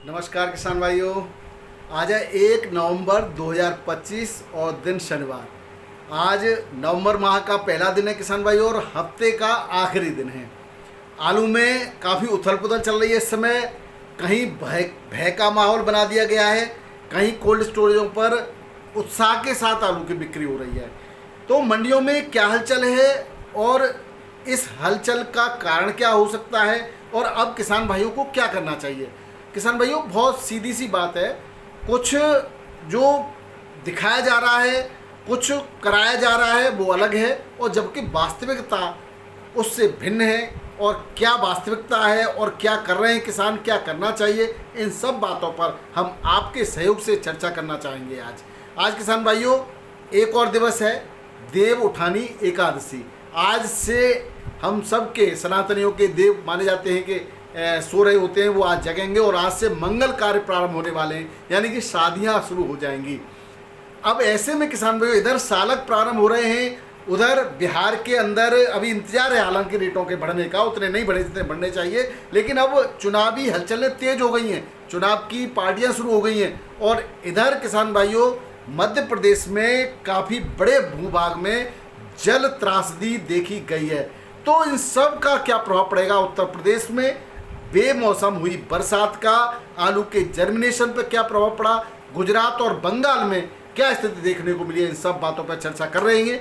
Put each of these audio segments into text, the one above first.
नमस्कार किसान भाइयों। आज है 1 नवंबर 2025 और दिन शनिवार। आज नवंबर माह का पहला दिन है किसान भाइयों और हफ्ते का आखिरी दिन है। आलू में काफ़ी उथल पुथल चल रही है इस समय। कहीं भय का माहौल बना दिया गया है, कहीं कोल्ड स्टोरेजों पर उत्साह के साथ आलू की बिक्री हो रही है। तो मंडियों में क्या हलचल है और इस हलचल का कारण क्या हो सकता है और अब किसान भाइयों को क्या करना चाहिए। किसान भाइयों, बहुत सीधी सी बात है। कुछ जो दिखाया जा रहा है, कुछ कराया जा रहा है, वो अलग है, और जबकि वास्तविकता उससे भिन्न है। और क्या वास्तविकता है और क्या कर रहे हैं किसान, क्या करना चाहिए, इन सब बातों पर हम आपके सहयोग से चर्चा करना चाहेंगे। आज किसान भाइयों एक और दिवस है, देव उठानी एकादशी। आज से हम सब के सनातनियों के देव माने जाते हैं कि सो रहे होते हैं, वो आज जगेंगे और आज से मंगल कार्य प्रारंभ होने वाले हैं, यानी कि शादियां शुरू हो जाएंगी। अब ऐसे में किसान भाइयों इधर सालक प्रारंभ हो रहे हैं, उधर बिहार के अंदर अभी इंतजार है हालांकि रेटों के बढ़ने का, उतने नहीं बढ़े जितने बढ़ने चाहिए, लेकिन अब चुनावी हलचलें तेज हो गई हैं, चुनाव की पार्टियां शुरू हो गई हैं। और इधर किसान भाइयों मध्य प्रदेश में काफ़ी बड़े भूभाग में जल त्रासदी देखी गई है। तो इन सब का क्या प्रभाव पड़ेगा उत्तर प्रदेश में, बेमौसम हुई बरसात का आलू के जर्मिनेशन पर क्या प्रभाव पड़ा, गुजरात और बंगाल में क्या स्थिति देखने को मिली है, इन सब बातों पर चर्चा कर रहे हैं।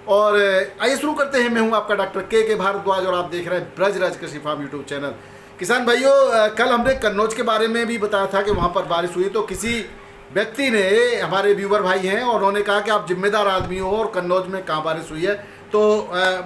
और आइए शुरू करते हैं। मैं हूं आपका डॉक्टर के भारद्वाज और आप देख रहे हैं ब्रजराज कृषि फार्म यूट्यूब चैनल। किसान भाइयों, कल हमने कन्नौज के बारे में भी बताया था कि वहां पर बारिश हुई। तो किसी व्यक्ति ने, हमारे व्यूवर भाई हैं, और उन्होंने कहा कि आप जिम्मेदार आदमी हो और कन्नौज में कहाँ बारिश हुई है। तो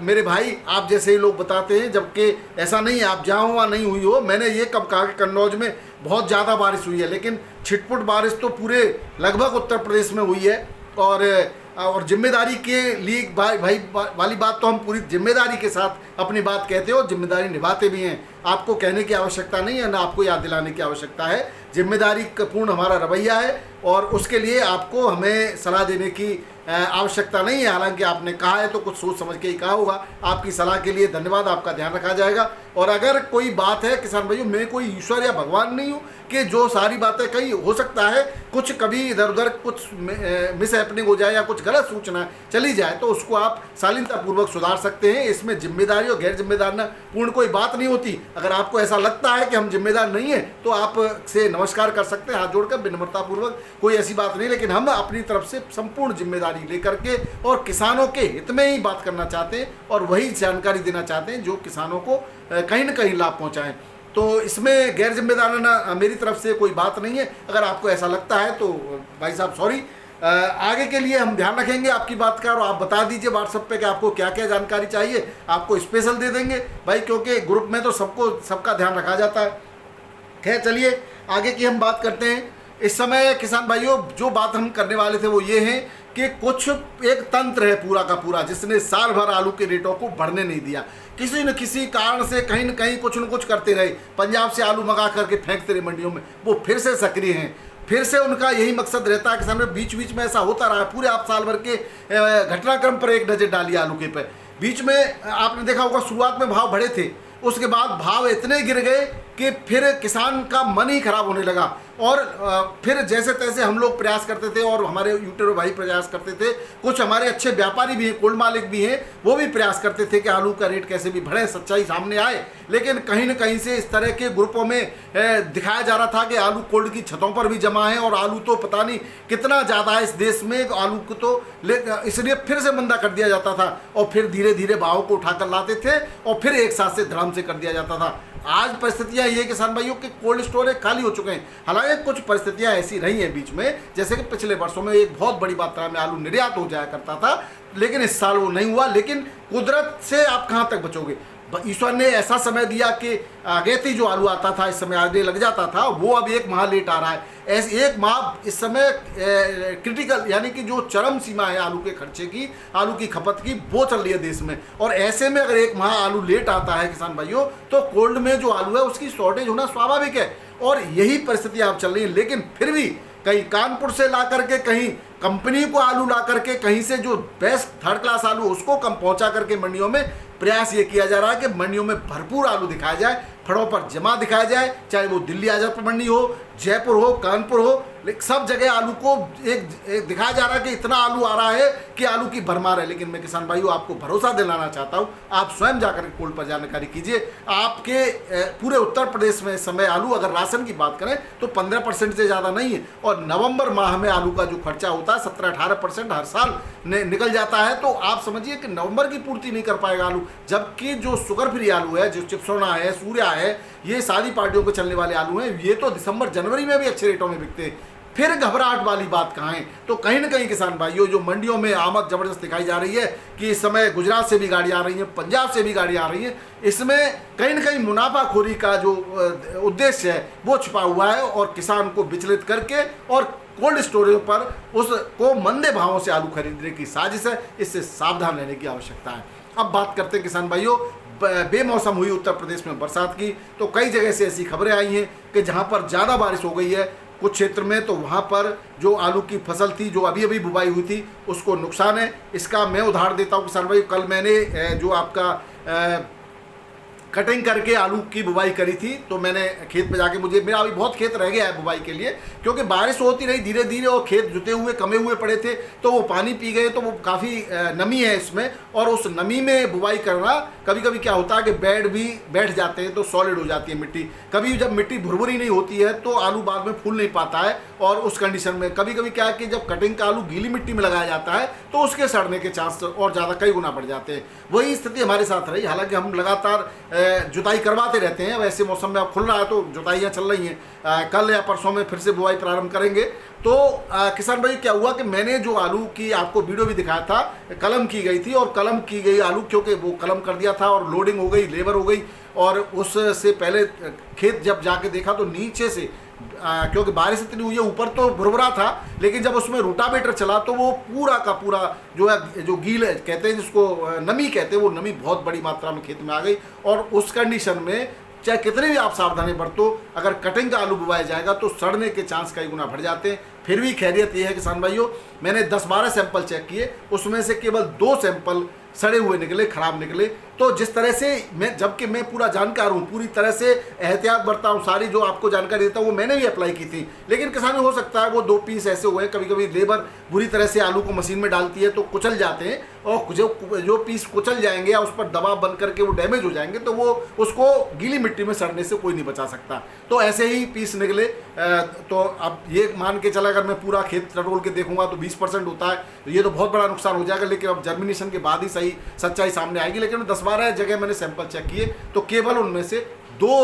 मेरे भाई, आप जैसे ही लोग बताते हैं, जबकि ऐसा नहीं है, आप जहाँ वहाँ नहीं हुई हो। मैंने ये कब कहा कि कन्नौज में बहुत ज़्यादा बारिश हुई है, लेकिन छिटपुट बारिश तो पूरे लगभग उत्तर प्रदेश में हुई है। और जिम्मेदारी के लिए भाई वाली बात तो हम पूरी जिम्मेदारी के साथ अपनी बात कहते हो, जिम्मेदारी निभाते भी हैं। आपको कहने की आवश्यकता नहीं है, ना आपको याद दिलाने की आवश्यकता है। जिम्मेदारी का पूर्ण हमारा रवैया है और उसके लिए आपको हमें सलाह देने की आवश्यकता नहीं है। हालांकि आपने कहा है तो कुछ सोच समझ के ही कहा होगा। आपकी सलाह के लिए धन्यवाद, आपका ध्यान रखा जाएगा। और अगर कोई बात है किसान भाइयों, मैं कोई ईश्वर या भगवान नहीं हूँ कि जो सारी बातें कही, हो सकता है कुछ कभी इधर उधर कुछ मिस हैपनिंग हो जाए या कुछ गलत सूचना चली जाए, तो उसको आप शालीनतापूर्वक सुधार सकते हैं। इसमें जिम्मेदारी और गैर जिम्मेदार पूर्ण कोई बात नहीं होती। अगर आपको ऐसा लगता है कि हम जिम्मेदार नहीं हैं तो आप से नमस्कार कर सकते हैं हाथ जोड़कर विनम्रतापूर्वक, कोई ऐसी बात नहीं। लेकिन हम अपनी तरफ से संपूर्ण जिम्मेदारी लेकर के और किसानों के हित में ही बात करना चाहते हैं और वही जानकारी देना चाहते हैं जो किसानों को कहीं ना कहीं लाभ पहुंचाएं। तो इसमें गैर जिम्मेदाराना मेरी तरफ से कोई बात नहीं है। अगर आपको ऐसा लगता है तो भाई साहब सॉरी। आगे के लिए हम ध्यान रखेंगे आपकी बात का, और आप बता दीजिए व्हाट्सएप पे कि आपको क्या क्या जानकारी चाहिए, आपको स्पेशल दे देंगे भाई, क्योंकि ग्रुप में तो सबका ध्यान रखा जाता है। खैर चलिए आगे की हम बात करते हैं। इस समय किसान भाइयों जो बात हम करने वाले थे वो ये है कि कुछ एक तंत्र है पूरा का पूरा जिसने साल भर आलू के रेटों को बढ़ने नहीं दिया। किसी न किसी कारण से कहीं न कहीं कुछ न कुछ करते रहे, पंजाब से आलू मंगा करके फेंकते रहे मंडियों में। वो फिर से सक्रिय हैं, फिर से उनका यही मकसद रहता है कि सामने बीच बीच में ऐसा होता रहा है। पूरे आप साल भर के घटनाक्रम पर एक नज़र डालिए आलू के पे। बीच में आपने देखा होगा शुरुआत में भाव बढ़े थे, उसके बाद भाव इतने गिर गए कि फिर किसान का मन ही खराब होने लगा। और फिर जैसे तैसे हम लोग प्रयास करते थे और हमारे यूट्यूबर भाई प्रयास करते थे, कुछ हमारे अच्छे व्यापारी भी हैं, कोल्ड मालिक भी हैं, वो भी प्रयास करते थे कि आलू का रेट कैसे भी बढ़े, सच्चाई सामने आए। लेकिन कहीं न कहीं से इस तरह के ग्रुपों में दिखाया जा रहा था कि आलू कोल्ड की छतों पर भी जमा है और आलू तो पता नहीं कितना ज़्यादा है इस देश में, आलू को तो इसलिए फिर से मंदा कर दिया जाता था और फिर धीरे धीरे भाव को उठाकर लाते थे और फिर एक साथ से धड़ाम से कर दिया जाता था। आज परिस्थितियां ये किसान भाइयों के कोल्ड स्टोरेज खाली हो चुके हैं। हालांकि कुछ परिस्थितियां ऐसी रही हैं बीच में, जैसे कि पिछले वर्षों में एक बहुत बड़ी मात्रा में आलू निर्यात हो जाया करता था, लेकिन इस साल वो नहीं हुआ। लेकिन कुदरत से आप कहाँ तक बचोगे। ईश्वर ने ऐसा समय दिया कि अगेती जो आलू आता था इस समय आगे लग जाता था, वो अब 1 माह लेट आ रहा है। ऐसे 1 माह इस समय क्रिटिकल, यानी कि जो चरम सीमा है आलू के खर्चे की, आलू की खपत की, वो चल रही है देश में। और ऐसे में अगर 1 माह आलू लेट आता है किसान भाइयों, तो कोल्ड में जो आलू है उसकी शॉर्टेज होना स्वाभाविक है। और यही परिस्थिति आप चल रही है। लेकिन फिर भी कहीं कानपुर से ला करके, कहीं कंपनी को आलू ला करके, कहीं से जो बेस्ट थर्ड क्लास आलू उसको कम पहुंचा करके मंडियों में प्रयास ये किया जा रहा है कि मंडियों में भरपूर आलू दिखाया जाए, फड़ों पर जमा दिखाया जाए, चाहे वो दिल्ली आजाद मंडी हो, जयपुर हो, कानपुर हो, लेकिन सब जगह आलू को एक दिखाया जा रहा है कि इतना आलू आ रहा है कि आलू की भरमार है। लेकिन मैं किसान भाइयों आपको भरोसा दिलाना चाहता हूँ, आप स्वयं जाकर पोर्टल पर जानकारी कीजिए। आपके पूरे उत्तर प्रदेश में इस समय आलू, अगर राशन की बात करें तो 15% से ज़्यादा नहीं है, और नवंबर माह में आलू का जो खर्चा होता है 17-18% हर साल निकल जाता है। तो आप समझिए कि नवंबर की पूर्ति नहीं कर पाएगा आलू, जबकि जो शुगर फ्री आलू है, जो चिप्सोना है, सूर्या है, ये सारी पार्टियों को चलने वाले आलू हैं, ये तो दिसंबर जनवरी में भी अच्छे रेटों में बिकते हैं। फिर घबराहट वाली बात कहाँ है? तो कहीं ना कहीं किसान भाइयों, जो मंडियों में आमद जबरदस्त दिखाई जा रही है कि इस समय गुजरात से भी गाड़ी आ रही है, पंजाब से भी गाड़ी आ रही है, इसमें कहीं ना कहीं मुनाफाखोरी का जो उद्देश्य है वो छिपा हुआ है, और किसान को विचलित करके और कोल्ड स्टोरेज पर उसको मंदे भावों से आलू खरीदने की साजिश है। इससे सावधान रहने की आवश्यकता है। अब बात करते हैं किसान भाइयों, बेमौसम हुई उत्तर प्रदेश में बरसात की, तो कई जगह से ऐसी खबरें आई हैं कि जहां पर ज़्यादा बारिश हो गई है कुछ क्षेत्र में, तो वहां पर जो आलू की फसल थी, जो अभी अभी बुवाई हुई थी, उसको नुकसान है। इसका मैं उदाहरण देता हूं किसान भाई, कल मैंने जो आपका कटिंग करके आलू की बुवाई करी थी, तो मैंने खेत में जाके, मेरा अभी बहुत खेत रह गया है बुवाई के लिए, क्योंकि बारिश होती रही धीरे धीरे, और खेत जुते हुए कमे हुए पड़े थे, तो वो पानी पी गए, तो वो काफ़ी नमी है इसमें, और उस नमी में बुवाई करना, कभी कभी क्या होता है कि बेड भी बैठ जाते हैं तो सॉलिड हो जाती है मिट्टी। कभी जब मिट्टी भुरभुरी नहीं होती है तो आलू बाद में फूल नहीं पाता है, और उस कंडीशन में कभी कभी क्या है कि जब कटिंग का आलू गीली मिट्टी में लगाया जाता है तो उसके सड़ने के चांस और ज़्यादा कई गुना बढ़ जाते हैं। वही स्थिति हमारे साथ रही, हालांकि हम लगातार जुताई करवाते रहते हैं। वैसे मौसम में अब खुल रहा है तो जुताइयाँ चल रही हैं, कल या परसों में फिर से बुआई प्रारंभ करेंगे। तो किसान भाई क्या हुआ कि मैंने जो आलू की आपको वीडियो भी दिखाया था, कलम की गई थी, और कलम की गई आलू, क्योंकि वो कलम कर दिया था और लोडिंग हो गई, लेबर हो गई, और उससे पहले खेत जब जाके देखा तो नीचे से क्योंकि बारिश इतनी हुई है, ऊपर तो भुरभुरा था, लेकिन जब उसमें रोटावेटर चला तो वो पूरा का पूरा जो है, जो गील कहते हैं जिसको नमी कहते हैं, वो नमी बहुत बड़ी मात्रा में खेत में आ गई। और उस कंडीशन में चाहे कितने भी आप सावधानी बरतो, अगर कटिंग का आलू बुवाया जाएगा तो सड़ने के चांस कई गुना बढ़ जाते हैं। फिर भी खैरियत ये है किसान भाइयों, मैंने 10-12 सैंपल चेक किए, उसमें से केवल 2 सैंपल सड़े हुए निकले, खराब निकले। तो जिस तरह से मैं, जबकि मैं पूरा जानकार हूँ, पूरी तरह से एहतियात बरता हूँ, सारी जो आपको जानकारी देता हूँ वो मैंने भी अप्लाई की थी, लेकिन किसान हो सकता है वो 2 पीस ऐसे हुए, कभी कभी लेबर बुरी तरह से आलू को मशीन में डालती है तो कुचल जाते हैं, और जो पीस कुचल जाएंगे या उस पर दबाव बन करके वो डैमेज हो जाएंगे, तो वो उसको गीली मिट्टी में सड़ने से कोई नहीं बचा सकता। तो ऐसे ही पीस निकले। तो अब ये मान के चला, अगर मैं पूरा खेत टटोल के देखूंगा तो 20% होता है, तो ये तो बहुत बड़ा नुकसान हो जाएगा। लेकिन अब जर्मिनेशन के बाद ही सही सच्चाई सामने आएगी। लेकिन 10-12 जगह मैंने सैंपल चेक किए, तो केवल उनमें से 2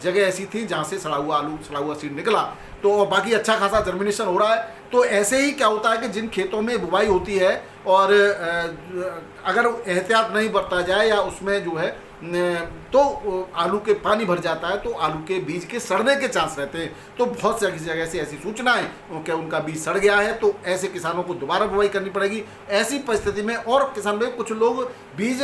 जगह ऐसी थी जहाँ से सड़ा हुआ आलू, सड़ा हुआ सीड निकला, तो बाकी अच्छा खासा जर्मिनेशन हो रहा है। तो ऐसे ही क्या होता है कि जिन खेतों में बुवाई होती है और अगर एहतियात नहीं बरता जाए या उसमें जो है तो आलू के पानी भर जाता है, तो आलू के बीज के सड़ने के चांस रहते हैं। तो बहुत सी जगह से ऐसी सूचनाएं कि उनका बीज सड़ गया है, तो ऐसे किसानों को दोबारा बुवाई करनी पड़ेगी। ऐसी परिस्थिति में और किसान भाई, कुछ लोग बीज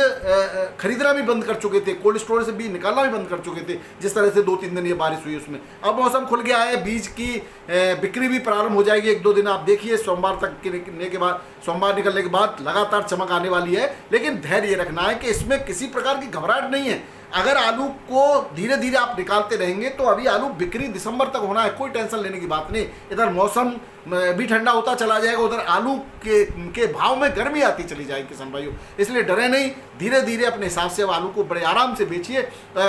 खरीदना भी बंद कर चुके थे, कोल्ड स्टोरेज से बीज निकालना भी बंद कर चुके थे, जिस तरह से 2-3 दिन ये बारिश हुई उसमें। अब मौसम खुल गया है, बीज की बिक्री भी प्रारंभ हो जाएगी 1-2 दिन। आप देखिए सोमवार तक निकलने के बाद, सोमवार निकलने के बाद लगातार चमक आने वाली है। लेकिन धैर्य रखना है कि इसमें किसी प्रकार की घबराहट नहीं है। अगर आलू को धीरे धीरे आप निकालते रहेंगे तो अभी आलू बिक्री दिसंबर तक होना है, कोई टेंशन लेने की बात नहीं। इधर मौसम भी ठंडा होता चला जाएगा, उधर आलू के भाव में गर्मी आती चली जाएगी किसान भाइयों। इसलिए डरे नहीं, धीरे धीरे अपने हिसाब से आलू को बड़े आराम से बेचिए।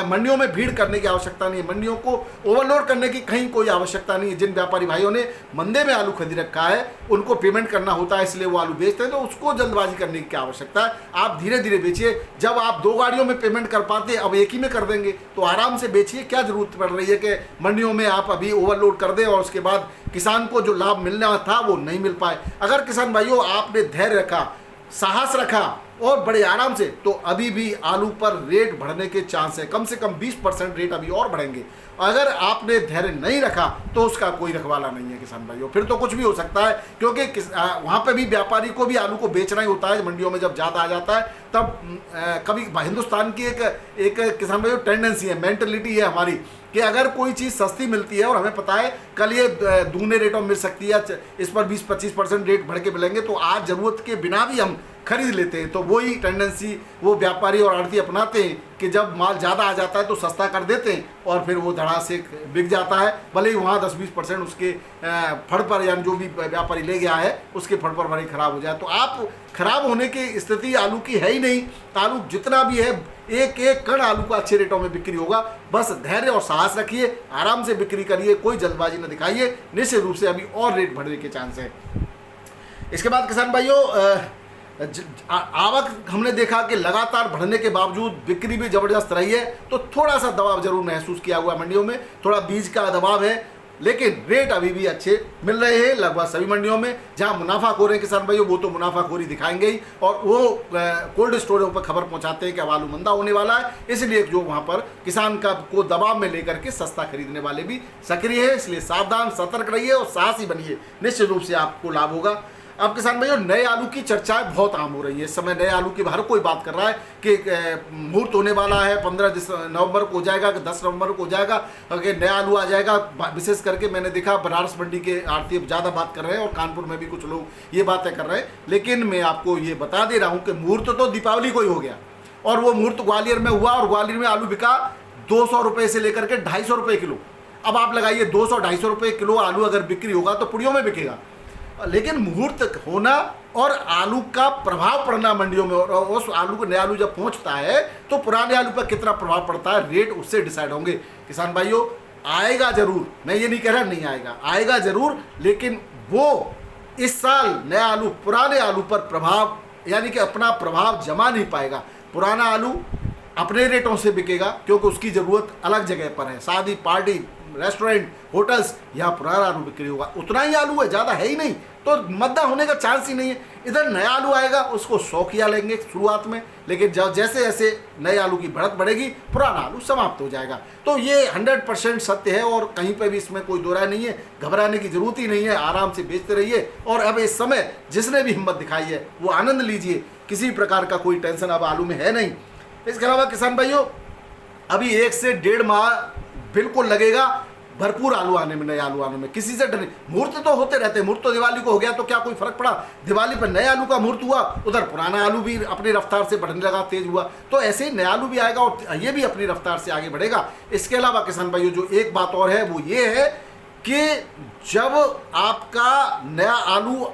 मंडियों में भीड़ करने की आवश्यकता नहीं है, मंडियों को ओवरलोड करने की कहीं कोई आवश्यकता नहीं है। जिन व्यापारी भाइयों ने मंदे में आलू खरीद रखा है उनको पेमेंट करना होता है, इसलिए वो आलू बेचते हैं, तो उसको जल्दबाजी करने की क्या आवश्यकता है। आप धीरे धीरे बेचिए। जब आप 2 गाड़ियों में पेमेंट कर पाते, अब एक ही में कर देंगे, तो आराम से बेचिए। क्या जरूरत पड़ रही है कि मंडियों में आप अभी ओवरलोड कर दें और उसके बाद किसान को जो लाभ मिलना था वो नहीं मिल पाए। अगर किसान भाइयों आपने धैर्य रखा, साहस रखा और बड़े आराम से, तो अभी भी आलू पर रेट बढ़ने के चांस है। कम से कम 20% रेट अभी और बढ़ेंगे। अगर आपने धैर्य नहीं रखा तो उसका कोई रखवाला नहीं है किसान भाइयों, फिर तो कुछ भी हो सकता है। क्योंकि वहाँ पे भी व्यापारी को भी आलू को बेचना ही होता है। मंडियों में जब ज़्यादा आ जाता है तब कभी हिंदुस्तान की एक किसान भाइयों टेंडेंसी है, मेंटलिटी है हमारी, कि अगर कोई चीज़ सस्ती मिलती है और हमें पता है कल ये दूने रेटों में मिल सकती है, इस पर 20-25% रेट बढ़ के मिलेंगे, तो आज ज़रूरत के बिना भी हम खरीद लेते हैं। तो वही टेंडेंसी वो व्यापारी और आढ़ती अपनाते हैं कि जब माल ज़्यादा आ जाता है तो सस्ता कर देते हैं और फिर वो धड़ा से बिक जाता है, भले ही वहाँ 10-20% उसके फड़ पर, यानी जो भी व्यापारी ले गया है उसके फड़ पर भले खराब हो जाए। तो आप खराब होने की स्थिति आलू की है ही नहीं। आलू जितना भी है, एक एक कण आलू का अच्छे रेटों में बिक्री होगा। बस धैर्य और साहस रखिए, आराम से बिक्री करिए, कोई जल्दबाजी न दिखाइए। निश्चित रूप से अभी और रेट बढ़ने के चांस है। इसके बाद किसान भाइयों, आवक हमने देखा कि लगातार बढ़ने के बावजूद बिक्री भी जबरदस्त रही है। तो थोड़ा सा दबाव जरूर महसूस किया हुआ मंडियों में, थोड़ा बीज का दबाव है, लेकिन रेट अभी भी अच्छे मिल रहे हैं लगभग सभी मंडियों में। जहां मुनाफाखोर हैं किसान भाइयों, वो तो मुनाफाखोरी दिखाएंगे ही, और वो कोल्ड स्टोरों पर खबर पहुंचाते हैं कि अब आलू मंदा होने वाला है, इसलिए जो वहां पर किसान का को दबाव में लेकर के सस्ता खरीदने वाले भी सक्रिय है। इसलिए सावधान, सतर्क रहिए और साहसी बनिए, निश्चित रूप से आपको लाभ होगा। अब किसान भाइयों, नए आलू की चर्चाएं बहुत आम हो रही है इस समय। नए आलू की हर कोई बात कर रहा है कि मुहूर्त होने वाला है, 15 नवंबर को हो जाएगा कि 10 नवंबर को हो जाएगा, अगर नया आलू आ जाएगा। विशेष करके मैंने देखा बनारस मंडी के आढ़ती ज़्यादा बात कर रहे हैं और कानपुर में भी कुछ लोग ये बातें कर रहे हैं। लेकिन मैं आपको ये बता दे रहा हूँ कि मुहूर्त तो दीपावली को ही हो गया, और वो मुहूर्त ग्वालियर में हुआ, और ग्वालियर में आलू बिका 200 रुपये से लेकर के 250 रुपये किलो। अब आप लगाइए 200-250 रुपये किलो आलू अगर बिक्री होगा तो पुड़ियों में बिकेगा। लेकिन मुहूर्त होना और आलू का प्रभाव पड़ना मंडियों में, और उस आलू को, नया आलू जब पहुंचता है तो पुराने आलू पर कितना प्रभाव पड़ता है, रेट उससे डिसाइड होंगे। किसान भाइयों, आएगा जरूर, मैं ये नहीं कह रहा नहीं आएगा, आएगा जरूर, लेकिन वो इस साल नया आलू पुराने आलू पर प्रभाव, यानी कि अपना प्रभाव जमा नहीं पाएगा। पुराना आलू अपने रेटों से बिकेगा क्योंकि उसकी ज़रूरत अलग जगह पर है, शादी पार्टी, रेस्टोरेंट, होटल्स, यहाँ पुराना आलू बिक्री होगा। उतना ही आलू है, ज़्यादा है ही नहीं, तो मद्दा होने का चांस ही नहीं है। इधर नया आलू आएगा, उसको शौकिया लेंगे शुरुआत में, लेकिन जब जैसे जैसे नए आलू की बढ़त बढ़ेगी पुराना आलू समाप्त हो जाएगा। तो ये 100% सत्य है और कहीं पर भी इसमें कोई दो राय नहीं है। घबराने की जरूरत ही नहीं है, आराम से बेचते रहिए। और अब इस समय जिसने भी हिम्मत दिखाई है वो आनंद लीजिए, किसी प्रकार का कोई टेंशन अब आलू में है नहीं। इसके अलावा किसान भाइयों, अभी 1 से 1.5 माह बिल्कुल लगेगा भरपूर आलू आने में, नए आलू आने में, किसी से डर नहीं। मुहूर्त तो होते रहते हैं, मुहूर्त तो दिवाली को हो गया तो क्या कोई फर्क पड़ा, दिवाली पर नए आलू का मुहूर्त हुआ, उधर पुराना आलू भी अपनी रफ्तार से बढ़ने लगा, तेज हुआ। तो ऐसे ही नया आलू भी आएगा और ये भी अपनी रफ्तार से आगे बढ़ेगा। इसके अलावा किसान भाइयों, जो एक बात और है वो ये है कि जब आपका नया आलू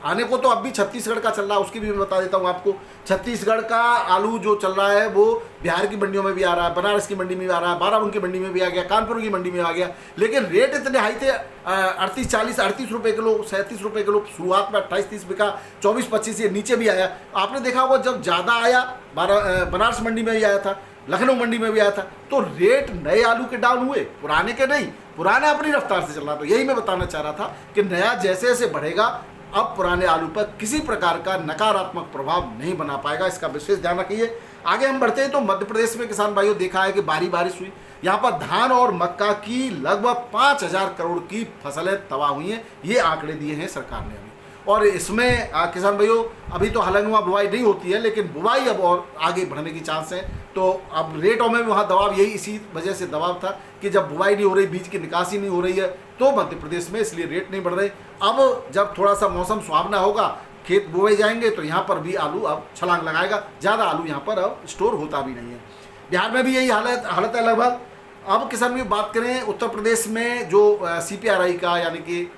आने को, तो अब भी छत्तीसगढ़ का चल रहा है, उसकी भी मैं बता देता हूँ आपको। छत्तीसगढ़ का आलू जो चल रहा है वो बिहार की मंडियों में भी आ रहा है, बनारस की मंडी में भी आ रहा है, बाराबंकी मंडी में भी आ गया, कानपुर की मंडी में आ गया। लेकिन रेट इतने हाई थे, 38-40-38 रुपये किलो, 37 रुपये किलो, शुरुआत में 28-30 बिका, 24-25 ये नीचे भी आया। आपने देखा होगा जब ज़्यादा आया बनारस मंडी में भी आया था, लखनऊ मंडी में भी आया था। तो रेट नए आलू के डाउन हुए, पुराने के नहीं। पुराना अपनी रफ्तार से चल रहा। तो यही मैं बताना चाह रहा था कि नया जैसे जैसे बढ़ेगा अब पुराने आलू पर किसी प्रकार का नकारात्मक प्रभाव नहीं बना पाएगा, इसका विशेष ध्यान रखिए। आगे हम बढ़ते हैं तो मध्य प्रदेश में किसान भाइयों देखा है कि भारी बारिश हुई। यहाँ पर धान और मक्का की लगभग 5000 करोड़ की फसलें तबाह हुई हैं, ये आंकड़े दिए हैं सरकार ने अभी। और इसमें किसान भाइयों अभी तो हालांकि वहाँ बुवाई नहीं होती है, लेकिन बुवाई अब और आगे बढ़ने की चांस है। तो अब रेटों में भी वहाँ दबाव, यही इसी वजह से दबाव था कि जब बुवाई नहीं हो रही, बीज की निकासी नहीं हो रही है, तो मध्य प्रदेश में इसलिए रेट नहीं बढ़ रहे। अब जब थोड़ा सा मौसम सुहावना होगा, खेत बोए जाएंगे, तो यहाँ पर भी आलू अब छलांग लगाएगा। ज़्यादा आलू यहाँ पर अब स्टोर होता भी नहीं है। बिहार में भी यही हालत है लगभग। अब किसान की बात करें, उत्तर प्रदेश में जो CPRI का, यानी कि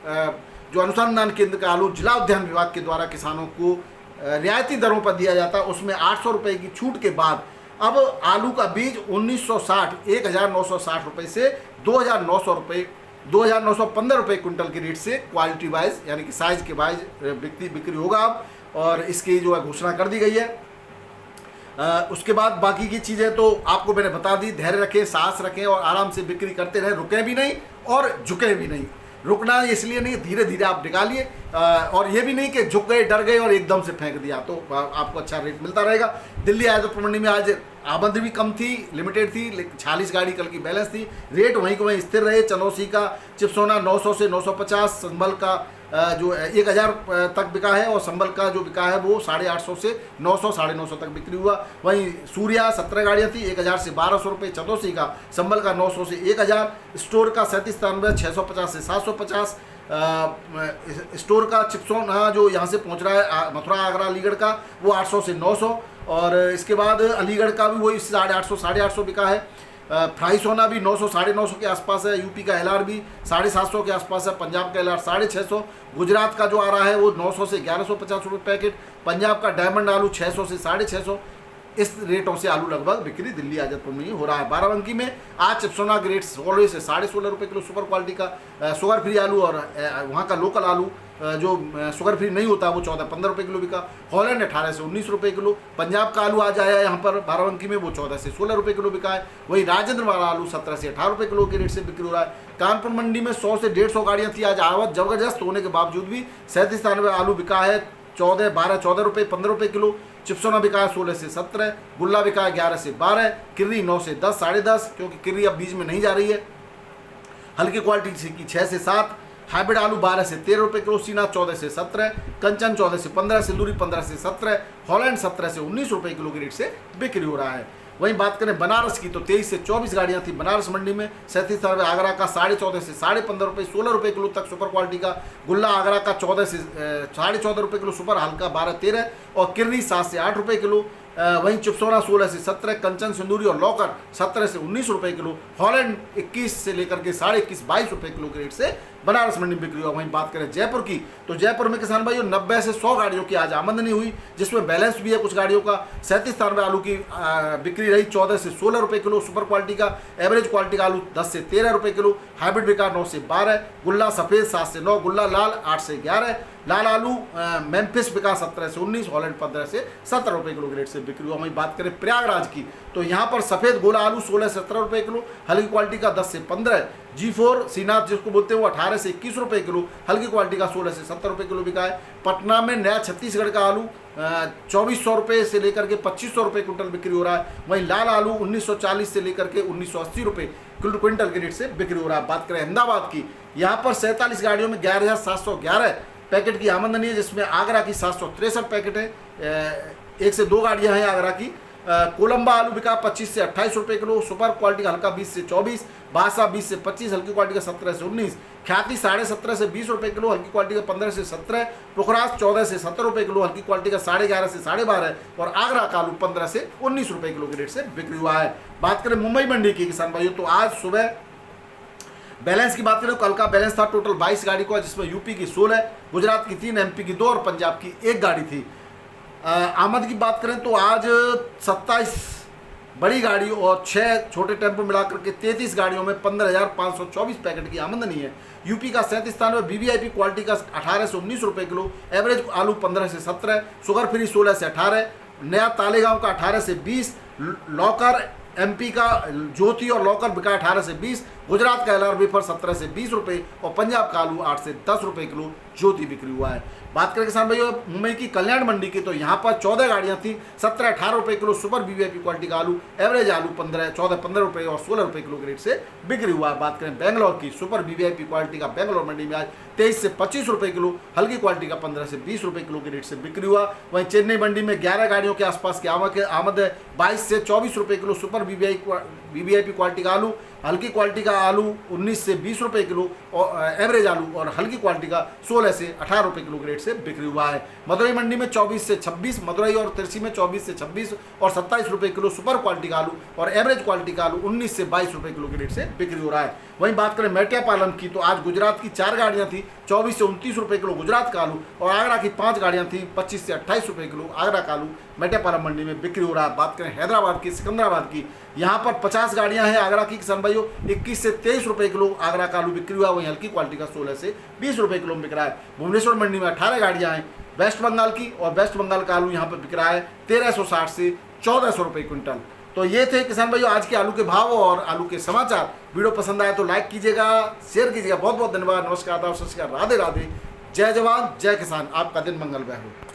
जो अनुसंधान केंद्र का आलू जिला उद्यान विभाग के द्वारा किसानों को रियायती दरों पर दिया जाता है, उसमें 800 रुपये की छूट के बाद अब आलू का बीज 1960 रुपये से 2915 रुपये क्विंटल के रेट से क्वालिटी वाइज, यानी कि साइज के वाइज बिक्री होगा अब। और इसकी जो है घोषणा कर दी गई है। उसके बाद बाकी की चीज़ें तो आपको मैंने बता दी। धैर्य रखें, साहस रखें और आराम से बिक्री करते रहें, रुकें भी नहीं और झुकें भी नहीं। रुकना इसलिए नहीं, धीरे धीरे आप निकालिए, और ये भी नहीं कि झुक गए, डर गए और एकदम से फेंक दिया, तो आपको अच्छा रेट मिलता रहेगा। दिल्ली आयतपुर मंडी में आज आमद भी कम थी, लिमिटेड थी, 46 गाड़ी कल की बैलेंस थी। रेट वहीं को वहीं स्थिर रहे। चनौसी का चिपसोना 900 से 950, संभल का जो 1000 तक बिका है, और संबल का जो बिका है वो 850 से 900 950 तक बिक्री हुआ। वहीं सूर्या 17 गाड़ियाँ थी, 1000 से 1200 रुपये, चतोसी का, संबल का 900 से 1000, स्टोर का 3793 650 से 750, स्टोर का चिप्सोन जो यहाँ से पहुँच रहा है मथुरा आगरा अलीगढ़ का, वो 800 से 900, और इसके बाद अलीगढ़ का भी वही 850 बिका है। फ्राई सोना भी 900 950 के आसपास है। यूपी का LR भी 750 के आसपास है। पंजाब का LR 650। गुजरात का जो आ रहा है वो 900 से 1150 रुपये पैकेट। पंजाब का डायमंड आलू 600 से 650। इस रेटों से आलू लगभग बिक्री दिल्ली आजमपुर में ही हो रहा है। बाराबंकी में आज चिप्सोना ग्रेड 16 से 16.5 रुपये किलो सुपर क्वालिटी का शुगर फ्री आलू, और वहाँ का लोकल आलू जो शुगर फ्री नहीं होता वो 14-15 रुपये किलो बिका। हॉलैंड 18 से 19 रुपये किलो। पंजाब का आलू आज आया यहाँ पर बाराबंकी में, वो 14 से 16 रुपये किलो बिका है। वही राजेंद्र वाला आलू 17 से 18 रुपये किलो के रेट से बिक्री हो रहा है। कानपुर मंडी में 100 से 150 गाड़ियाँ थी। आज आवक जबरदस्त होने के बावजूद भी 37 आलू बिका है 14 रुपये 15 रुपये किलो। चिप्सोना बिका है 16 से 17, गुल्ला बिका है 11 से 12, किर्री 9 से 10 10.5, क्योंकि किर्री अब बीज में नहीं जा रही है। हल्की क्वालिटी की 6 से 7, हाइब्रिड आलू 12 से 13 रुपये किलो, सीना 14 से 17, कंचन 14 से 15, सिंदूरी 15 से 17, हॉलैंड 17 से 19 रुपये किलो के रेट से बिक्री हो रहा है। वहीं बात करें बनारस की तो 23 से 24 गाड़ियां थी बनारस मंडी में। 37 आगरा का 14.5 से 15.5 रुपये 16 रुपये किलो तक सुपर क्वालिटी का। गुल्ला आगरा का 14 से 14.5 रुपये किलो, सुपर हल्का 12-13, और किर्री 7 से 8 रुपये किलो। वहीं चिप्सोना 16 से 17, कंचन सिंदूरी और लॉकर 17 से 19 रुपये किलो। हॉलैंड 21 से लेकर के 21.5 रुपये किलो के रेट से बनारस मंडी में बिक्री हुआ। वहीं बात करें जयपुर की तो जयपुर में किसान भाइयों 90 से 100 गाड़ियों की आज आमदनी हुई, जिसमें बैलेंस भी है कुछ गाड़ियों का। 37 आलू की बिक्री रही 14 से 16 रुपये किलो सुपर क्वालिटी का। एवरेज क्वालिटी का आलू 10 से 13 रुपये किलो। हाइब्रिड बिका 9 से 12, गुल्ला सफ़ेद 7 से 9, गुल्ला लाल 8 से 11, लाल आलू मेम्फिस बिका 17 से 19, हॉलैंड 15 से 17 रुपये किलो के रेट से बिक्री हुआ। वहीं बात करें प्रयागराज की तो यहाँ पर सफ़ेद गोला आलू 16 से 17 रुपये किलो, हल्की क्वालिटी का 10 से 15, G4 सीनाथ जिसको बोलते हैं वो 18 से 21 रुपये किलो, हल्की क्वालिटी का 16 से 70 रुपये किलो बिका है। पटना में नया छत्तीसगढ़ का आलू 2400 रुपये से लेकर के 2500 रुपये क्विंटल बिक्री हो रहा है। वहीं लाल आलू 1940 से लेकर के 1980 रुपये क्विंटल के रेट से बिक्री हो रहा है। बात करें अहमदाबाद की, यहाँ पर 47 गाड़ियों में 11,711 पैकेट की आमदनी है, जिसमें आगरा की 763 पैकेट है। 1 से 2 गाड़ियाँ हैं आगरा की। कोलंबा आलू बिका 25 से 28 रुपये किलो, सुपर क्वालिटी का हल्का 20 से 24, बासा 20 से 25, हल्की क्वालिटी का 17 से 19, ख्याति 17.5 से 20 रुपये किलो, हल्की क्वालिटी का 15 से 17, पुखराज 14 से 17 रुपये किलो, हल्की क्वालिटी का 11.5 से 12.5, और आगरा का आलू 15 से 19 रुपये किलो के रेट से बिक्री हुआ है। बात करें मुंबई मंडी की किसान भाइयों तो आज सुबह बैलेंस की बात करें तो कल का बैलेंस था टोटल 22 गाड़ी का, जिसमें यूपी की 16, गुजरात की 3, एमपी की 2 और पंजाब की 1 गाड़ी थी। आमद की बात करें तो आज 27 बड़ी गाड़ी और 6 छोटे टेम्पो मिलाकर के 33 गाड़ियों में 15,524 पैकेट की आमदनी है। यूपी का 37 वीवीआईपी क्वालिटी का 18 से 19 रुपये किलो, एवरेज आलू 15 से 17, शुगर फ्री 16 से 18, नया तालेगांव का 18 से 20, लॉकर एमपी का ज्योति और लॉकर बिका 18 से 20, गुजरात का LR वेफर 17 से 20 रुपये, और पंजाब का आलू 8 से 10 रुपये किलो ज्योति बिक्री हुआ है। बात करें किसान भाइयों मुंबई की कल्याण मंडी की तो यहाँ पर 14 गाड़ियाँ थी, 17-18 रुपये किलो सुपर वीवीआईपी क्वालिटी का आलू, एवरेज आलू 14-15 रुपये और 16 रुपये किलो के रेट से बिक्री हुआ है। बात करें बेंगलोर की सुपर वीवीआईपी क्वालिटी का बेंगलोर मंडी में आज 23 से 25 रुपये किलो, हल्की क्वालिटी का 15 से 20 रुपये किलो के रेट से बिक्री हुआ। वहीं चेन्नई मंडी में 11 गाड़ियों के आसपास की आमद है, 22 से 24 रुपये किलो सुपर वीवीआईपी क्वालिटी का आलू, हल्की क्वालिटी का आलू 19 से 20 रुपये किलो, और एवरेज आलू और हल्की क्वालिटी का 16 से 18 रुपये किलो के रेट से बिक्री हुआ है। मदुरई मंडी में 24 से 26, मदुरई और तिरछी में 24 से 26 और 27 रुपये किलो सुपर क्वालिटी का आलू, और एवरेज क्वालिटी का आलू 19 से 22 रुपये किलो के रेट से बिक्री हो रहा है। वहीं बात करें मेटियापालम की तो आज गुजरात की 4 गाड़ियाँ थी, 24 से 29 रुपये किलो गुजरात का आलू, और आगरा की 5 गाड़ियाँ थी, 25 से 28 रुपये किलो आगरा का आलू मेटियापालम मंडी में बिक्री हो रहा है। बात करें हैदराबाद की, सिकंदराबाद की, यहाँ पर 50 गाड़ियाँ हैं आगरा की किसान भाइयों, 21 से 23 रुपये किलो आगरा का आलू बिक्री हुआ। वहीं हल्की क्वालिटी का 16 से 20 रुपये किलो में बिक रहा है। भुवनेश्वर मंडी में 18 गाड़ियाँ हैं वेस्ट बंगाल की, और वेस्ट बंगाल का आलू यहाँ पर बिक रहा है 1360 से 1400 रुपये क्विंटल। तो ये थे किसान भाइयों आज के आलू के भाव और आलू के समाचार। वीडियो पसंद आए तो लाइक कीजिएगा, शेयर कीजिएगा। बहुत बहुत धन्यवाद। नमस्कार, सत श्री अकाल, राधे राधे, जय जवान जय किसान। आपका दिन मंगलमय हो।